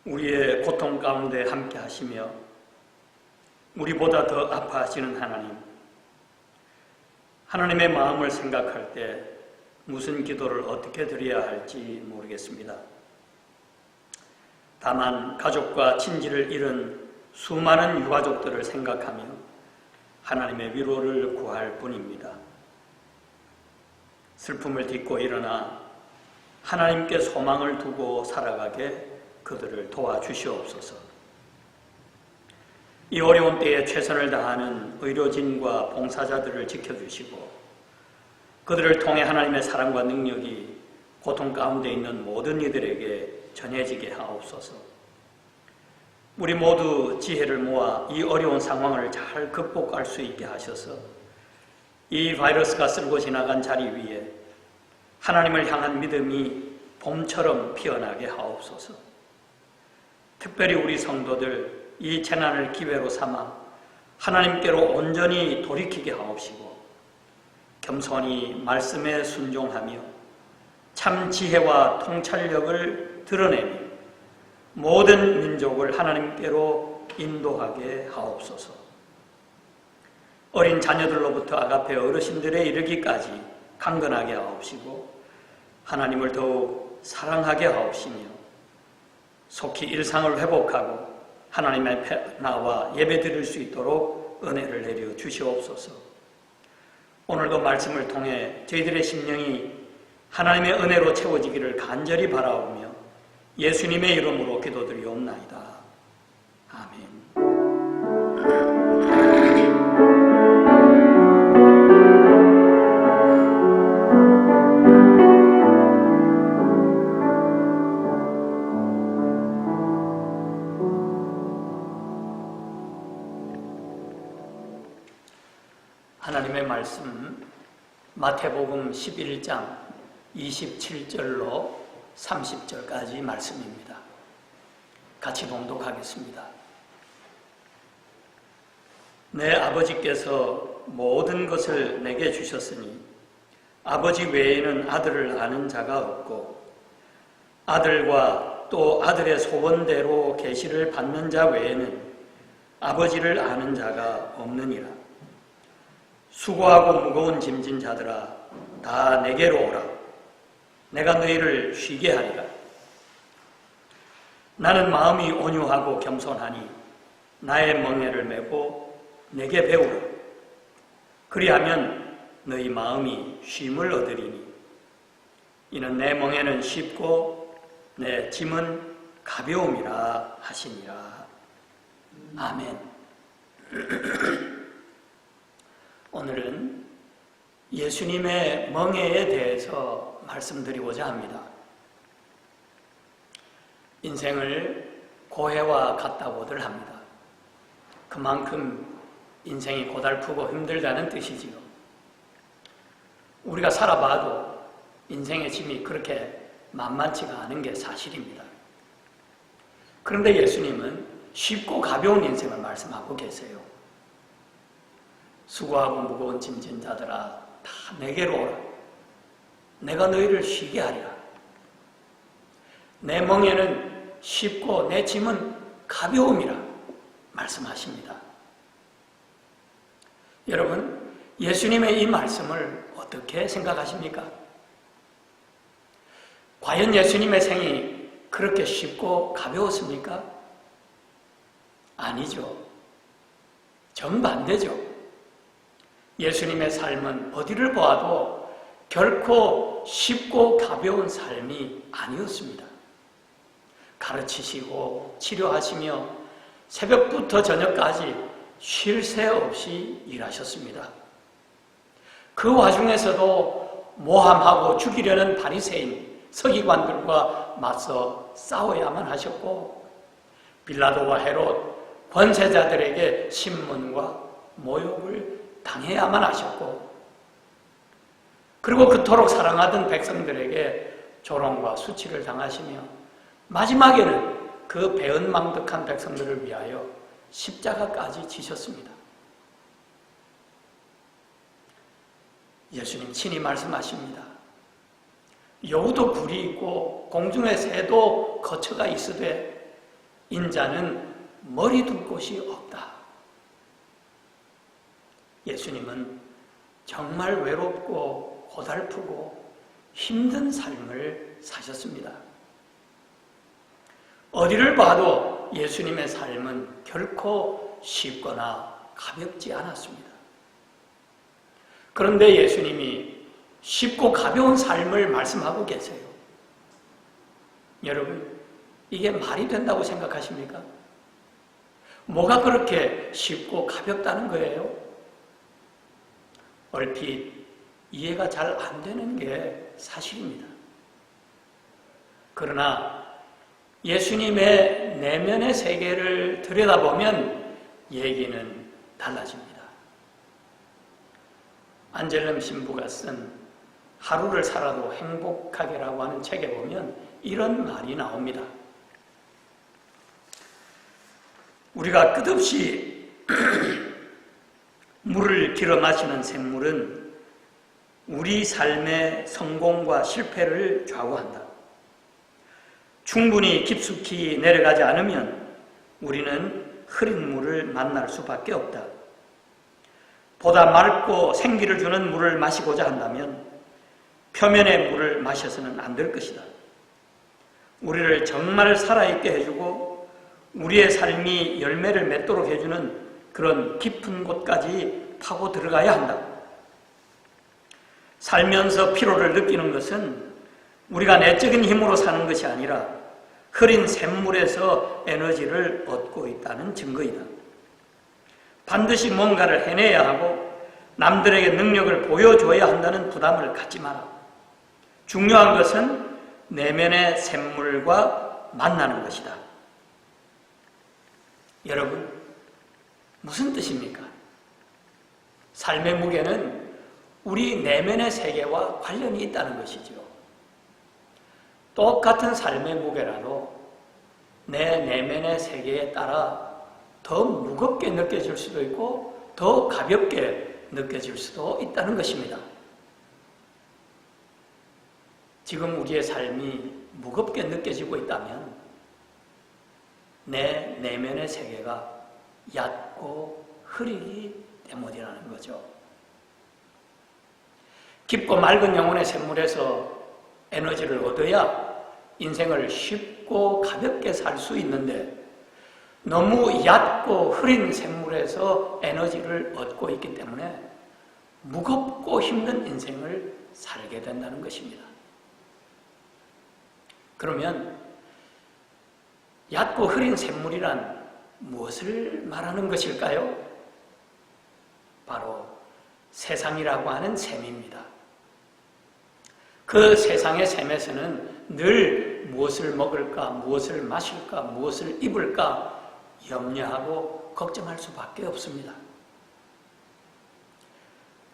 우리의 고통 가운데 함께 하시며 우리보다 더 아파하시는 하나님의 마음을 생각할 때 무슨 기도를 어떻게 드려야 할지 모르겠습니다. 다만 가족과 친지를 잃은 수많은 유가족들을 생각하며 하나님의 위로를 구할 뿐입니다. 슬픔을 딛고 일어나 하나님께 소망을 두고 살아가게 그들을 도와주시옵소서. 이 어려운 때에 최선을 다하는 의료진과 봉사자들을 지켜주시고 그들을 통해 하나님의 사랑과 능력이 고통 가운데 있는 모든 이들에게 전해지게 하옵소서. 우리 모두 지혜를 모아 이 어려운 상황을 잘 극복할 수 있게 하셔서 이 바이러스가 쓸고 지나간 자리 위에 하나님을 향한 믿음이 봄처럼 피어나게 하옵소서. 특별히 우리 성도들 이 재난을 기회로 삼아 하나님께로 온전히 돌이키게 하옵시고 겸손히 말씀에 순종하며 참 지혜와 통찰력을 드러내며 모든 민족을 하나님께로 인도하게 하옵소서. 어린 자녀들로부터 아가페 어르신들에 이르기까지 강건하게 하옵시고 하나님을 더욱 사랑하게 하옵시며 속히 일상을 회복하고 하나님 앞에 나와 예배 드릴 수 있도록 은혜를 내려 주시옵소서. 오늘도 말씀을 통해 저희들의 심령이 하나님의 은혜로 채워지기를 간절히 바라오며 예수님의 이름으로 기도드리옵나이다. 아멘. 하나님의 말씀 마태복음 11장 27절로 30절까지 말씀입니다. 같이 봉독하겠습니다. 내 아버지께서 모든 것을 내게 주셨으니 아버지 외에는 아들을 아는 자가 없고 아들과 또 아들의 소원대로 계시를 받는 자 외에는 아버지를 아는 자가 없느니라. 수고하고 무거운 짐진 자들아 다 내게로 오라. 내가 너희를 쉬게 하리라. 나는 마음이 온유하고 겸손하니 나의 멍에를 메고 내게 배우라. 그리하면 너희 마음이 쉼을 얻으리니 이는 내 멍에는 쉽고 내 짐은 가벼움이라 하시니라. 아멘. 오늘은 예수님의 멍에에 대해서 말씀드리고자 합니다. 인생을 고해와 같다고들 합니다. 그만큼 인생이 고달프고 힘들다는 뜻이지요. 우리가 살아봐도 인생의 짐이 그렇게 만만치가 않은 게 사실입니다. 그런데 예수님은 쉽고 가벼운 인생을 말씀하고 계세요. 수고하고 무거운 짐진 자들아 다 내게로 오라. 내가 너희를 쉬게 하리라. 내 멍에는 쉽고 내 짐은 가벼움이라 말씀하십니다. 여러분, 예수님의 이 말씀을 어떻게 생각하십니까? 과연 예수님의 생이 그렇게 쉽고 가벼웠습니까? 아니죠. 정반대죠. 예수님의 삶은 어디를 보아도 결코 쉽고 가벼운 삶이 아니었습니다. 가르치시고 치료하시며 새벽부터 저녁까지 쉴 새 없이 일하셨습니다. 그 와중에서도 모함하고 죽이려는 바리새인, 서기관들과 맞서 싸워야만 하셨고 빌라도와 헤롯, 권세자들에게 신문과 모욕을 당해야만 하셨고 그리고 그토록 사랑하던 백성들에게 조롱과 수치를 당하시며 마지막에는 그 배은망덕한 백성들을 위하여 십자가까지 지셨습니다. 예수님 친히 말씀하십니다. 여우도 굴이 있고 공중의 새도 거처가 있으되 인자는 머리 둘 곳이 없다. 예수님은 정말 외롭고 고달프고 힘든 삶을 사셨습니다. 어디를 봐도 예수님의 삶은 결코 쉽거나 가볍지 않았습니다. 그런데 예수님이 쉽고 가벼운 삶을 말씀하고 계세요. 여러분, 이게 말이 된다고 생각하십니까? 뭐가 그렇게 쉽고 가볍다는 거예요? 얼핏 이해가 잘 안 되는 게 사실입니다. 그러나 예수님의 내면의 세계를 들여다보면 얘기는 달라집니다. 안젤름 신부가 쓴 하루를 살아도 행복하게라고 하는 책에 보면 이런 말이 나옵니다. 우리가 끝없이 물을 길어 마시는 샘물은 우리 삶의 성공과 실패를 좌우한다. 충분히 깊숙이 내려가지 않으면 우리는 흐린 물을 만날 수밖에 없다. 보다 맑고 생기를 주는 물을 마시고자 한다면 표면의 물을 마셔서는 안 될 것이다. 우리를 정말 살아있게 해주고 우리의 삶이 열매를 맺도록 해주는 그런 깊은 곳까지 파고 들어가야 한다. 살면서 피로를 느끼는 것은 우리가 내적인 힘으로 사는 것이 아니라 흐린 샘물에서 에너지를 얻고 있다는 증거이다. 반드시 뭔가를 해내야 하고 남들에게 능력을 보여줘야 한다는 부담을 갖지 마라. 중요한 것은 내면의 샘물과 만나는 것이다. 여러분, 무슨 뜻입니까? 삶의 무게는 우리 내면의 세계와 관련이 있다는 것이죠. 똑같은 삶의 무게라도 내 내면의 세계에 따라 더 무겁게 느껴질 수도 있고 더 가볍게 느껴질 수도 있다는 것입니다. 지금 우리의 삶이 무겁게 느껴지고 있다면 내 내면의 세계가 얕고 흐리기 때문이라는 거죠. 깊고 맑은 영혼의 샘물에서 에너지를 얻어야 인생을 쉽고 가볍게 살 수 있는데 너무 얕고 흐린 샘물에서 에너지를 얻고 있기 때문에 무겁고 힘든 인생을 살게 된다는 것입니다. 그러면 얕고 흐린 샘물이란 무엇을 말하는 것일까요? 바로 세상이라고 하는 샘입니다. 그 세상의 샘에서는 늘 무엇을 먹을까, 무엇을 마실까, 무엇을 입을까 염려하고 걱정할 수밖에 없습니다.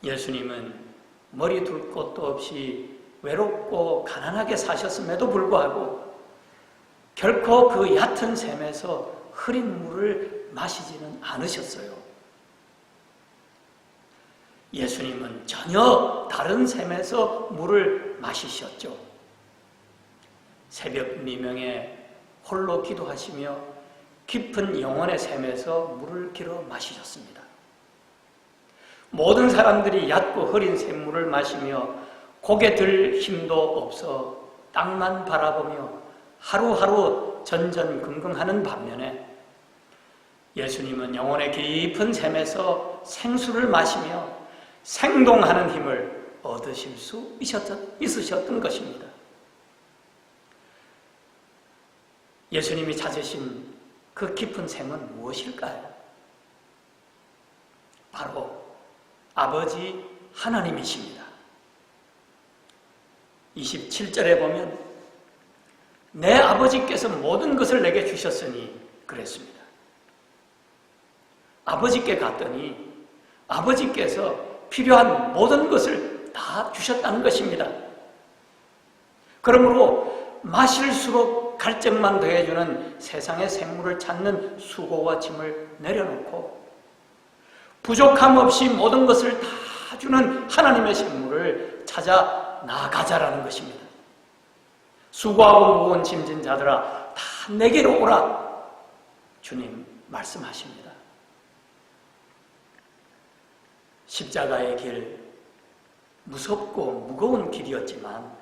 예수님은 머리 둘 곳도 없이 외롭고 가난하게 사셨음에도 불구하고 결코 그 얕은 샘에서 흐린 물을 마시지는 않으셨어요. 예수님은 전혀 다른 샘에서 물을 마시셨죠. 새벽 미명에 홀로 기도하시며 깊은 영혼의 샘에서 물을 길어 마시셨습니다. 모든 사람들이 얕고 흐린 샘물을 마시며 고개 들 힘도 없어 땅만 바라보며 하루하루 전전긍긍하는 반면에 예수님은 영혼의 깊은 샘에서 생수를 마시며 생동하는 힘을 얻으실 수 있으셨던 것입니다. 예수님이 찾으신 그 깊은 샘은 무엇일까요? 바로 아버지 하나님이십니다. 27절에 보면 내 아버지께서 모든 것을 내게 주셨으니 그랬습니다. 아버지께 갔더니 아버지께서 필요한 모든 것을 다 주셨다는 것입니다. 그러므로 마실수록 갈증만 더해주는 세상의 샘물을 찾는 수고와 짐을 내려놓고 부족함 없이 모든 것을 다 주는 하나님의 샘물을 찾아 나아가자라는 것입니다. 수고하고 무거운 짐진 자들아 다 내게로 오라. 주님 말씀하십니다. 십자가의 길, 무섭고 무거운 길이었지만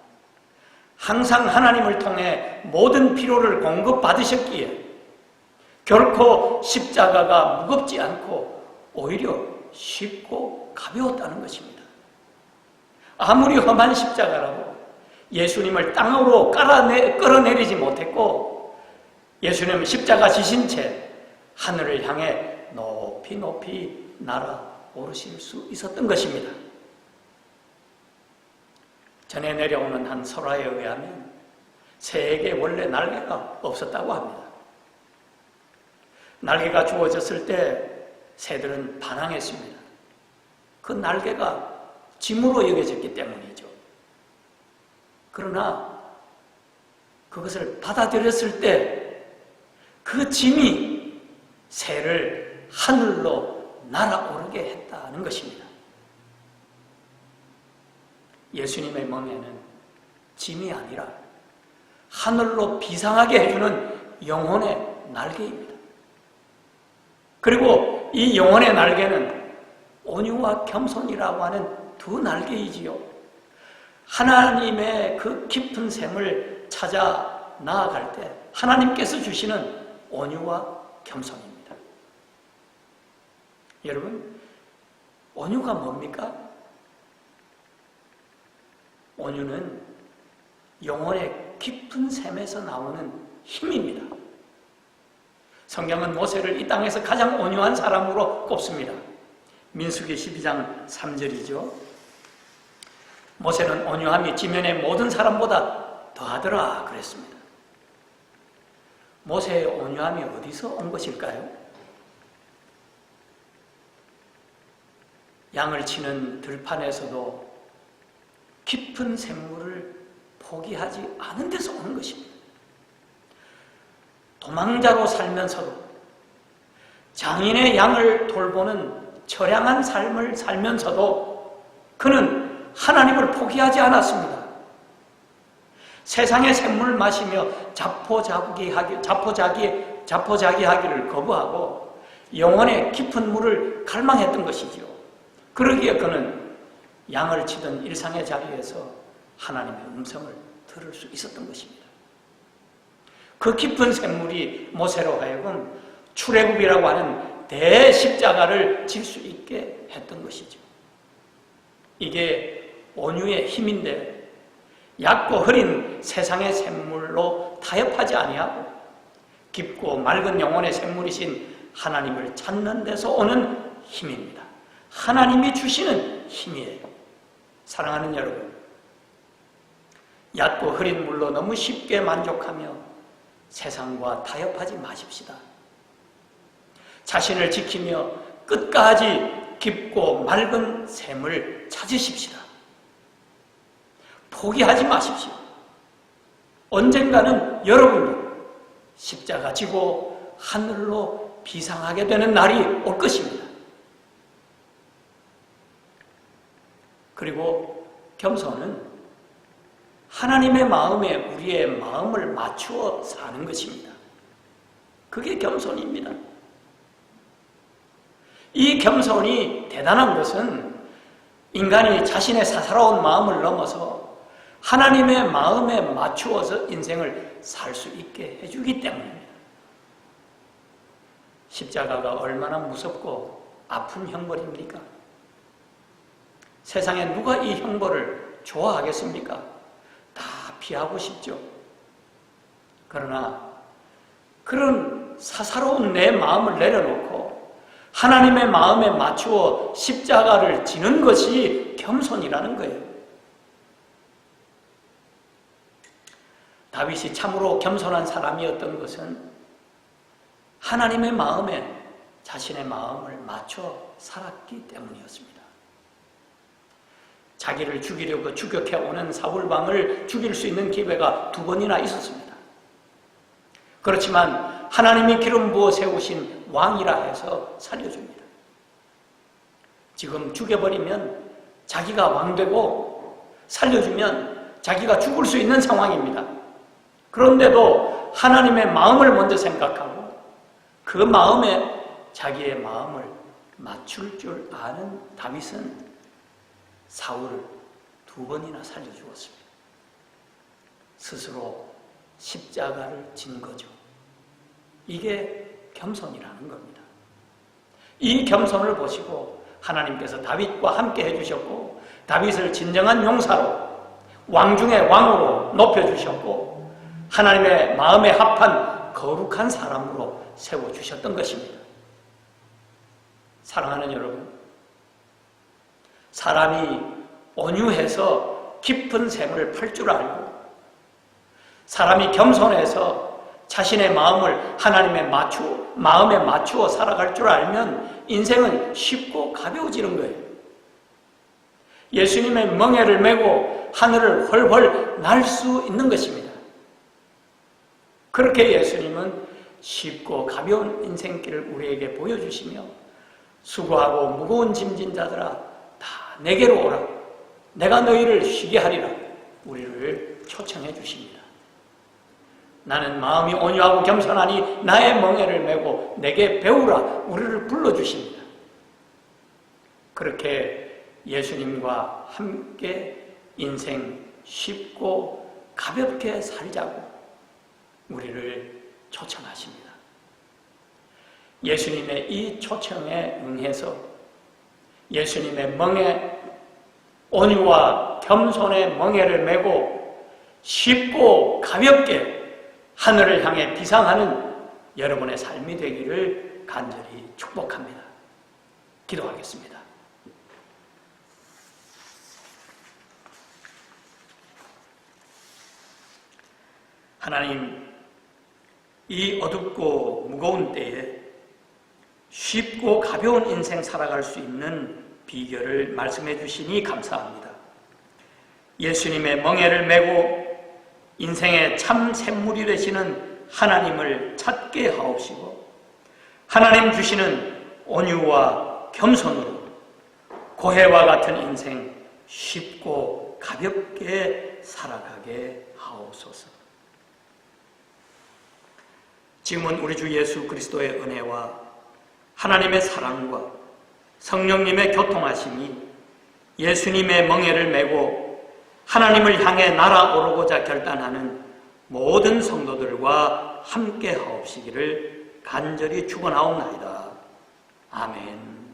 항상 하나님을 통해 모든 필요를 공급받으셨기에 결코 십자가가 무겁지 않고 오히려 쉽고 가벼웠다는 것입니다. 아무리 험한 십자가라도 예수님을 땅으로 끌어내리지 못했고 예수님은 십자가 지신 채 하늘을 향해 높이 높이 날아오르실 수 있었던 것입니다. 전에 내려오는 한 설화에 의하면 새에게 원래 날개가 없었다고 합니다. 날개가 주어졌을 때 새들은 반항했습니다. 그 날개가 짐으로 여겨졌기 때문이죠. 그러나 그것을 받아들였을 때 그 짐이 새를 하늘로 날아오르게 했다는 것입니다. 예수님의 멍에는 짐이 아니라 하늘로 비상하게 해주는 영혼의 날개입니다. 그리고 이 영혼의 날개는 온유와 겸손이라고 하는 두 날개이지요. 하나님의 그 깊은 샘을 찾아 나아갈 때 하나님께서 주시는 온유와 겸손입니다. 여러분, 온유가 뭡니까? 온유는 영혼의 깊은 샘에서 나오는 힘입니다. 성경은 모세를 이 땅에서 가장 온유한 사람으로 꼽습니다. 민수기 12장 3절이죠. 모세는 온유함이 지면의 모든 사람보다 더하더라 그랬습니다. 모세의 온유함이 어디서 온 것일까요? 양을 치는 들판에서도 깊은 샘물을 포기하지 않은 데서 오는 것입니다. 도망자로 살면서도 장인의 양을 돌보는 처량한 삶을 살면서도 그는 하나님을 포기하지 않았습니다. 세상의 샘물 마시며 자포자기하기를 거부하고 영혼의 깊은 물을 갈망했던 것이지요. 그러기에 그는 양을 치던 일상의 자리에서 하나님의 음성을 들을 수 있었던 것입니다. 그 깊은 샘물이 모세로 하여금 출애굽이라고 하는 대십자가를 질 수 있게 했던 것이죠. 이게 온유의 힘인데 얕고 흐린 세상의 샘물로 타협하지 아니하고 깊고 맑은 영혼의 샘물이신 하나님을 찾는 데서 오는 힘입니다. 하나님이 주시는 힘이에요. 사랑하는 여러분, 얕고 흐린 물로 너무 쉽게 만족하며 세상과 타협하지 마십시다. 자신을 지키며 끝까지 깊고 맑은 샘을 찾으십시다. 포기하지 마십시오. 언젠가는 여러분도 십자가 지고 하늘로 비상하게 되는 날이 올 것입니다. 그리고 겸손은 하나님의 마음에 우리의 마음을 맞추어 사는 것입니다. 그게 겸손입니다. 이 겸손이 대단한 것은 인간이 자신의 사사로운 마음을 넘어서 하나님의 마음에 맞추어서 인생을 살 수 있게 해주기 때문입니다. 십자가가 얼마나 무섭고 아픈 형벌입니까? 세상에 누가 이 형벌을 좋아하겠습니까? 다 피하고 싶죠. 그러나 그런 사사로운 내 마음을 내려놓고 하나님의 마음에 맞추어 십자가를 지는 것이 겸손이라는 거예요. 다윗이 참으로 겸손한 사람이었던 것은 하나님의 마음에 자신의 마음을 맞춰 살았기 때문이었습니다. 자기를 죽이려고 추격해오는 사울왕을 죽일 수 있는 기회가 2번이나 있었습니다. 그렇지만 하나님이 기름 부어 세우신 왕이라 해서 살려줍니다. 지금 죽여버리면 자기가 왕되고 살려주면 자기가 죽을 수 있는 상황입니다. 그런데도 하나님의 마음을 먼저 생각하고 그 마음에 자기의 마음을 맞출 줄 아는 다윗은 사울을 2번이나 살려주었습니다. 스스로 십자가를 진 거죠. 이게 겸손이라는 겁니다. 이 겸손을 보시고 하나님께서 다윗과 함께 해주셨고 다윗을 진정한 용사로 왕 중의 왕으로 높여주셨고 하나님의 마음에 합한 거룩한 사람으로 세워주셨던 것입니다. 사랑하는 여러분, 사람이 온유해서 깊은 샘을 팔 줄 알고 사람이 겸손해서 자신의 마음을 하나님의 마음에 맞추어 살아갈 줄 알면 인생은 쉽고 가벼워지는 거예요. 예수님의 멍에를 메고 하늘을 훨훨 날 수 있는 것입니다. 그렇게 예수님은 쉽고 가벼운 인생길을 우리에게 보여주시며 수고하고 무거운 짐진 자들아 다 내게로 오라. 내가 너희를 쉬게 하리라. 우리를 초청해 주십니다. 나는 마음이 온유하고 겸손하니 나의 멍에를 메고 내게 배우라. 우리를 불러주십니다. 그렇게 예수님과 함께 인생 쉽고 가볍게 살자고 우리를 초청하십니다. 예수님의 이 초청에 응해서 예수님의 멍에 온유와 겸손의 멍에를 메고 쉽고 가볍게 하늘을 향해 비상하는 여러분의 삶이 되기를 간절히 축복합니다. 기도하겠습니다. 하나님, 이 어둡고 무거운 때에 쉽고 가벼운 인생 살아갈 수 있는 비결을 말씀해 주시니 감사합니다. 예수님의 멍에를 메고 인생의 참 샘물이 되시는 하나님을 찾게 하옵시고 하나님 주시는 온유와 겸손으로 고해와 같은 인생 쉽고 가볍게 살아가게 하옵소서. 지금은 우리 주 예수 그리스도의 은혜와 하나님의 사랑과 성령님의 교통하심이 예수님의 멍에를 메고 하나님을 향해 날아오르고자 결단하는 모든 성도들과 함께 하옵시기를 간절히 축원하옵나이다. 아멘.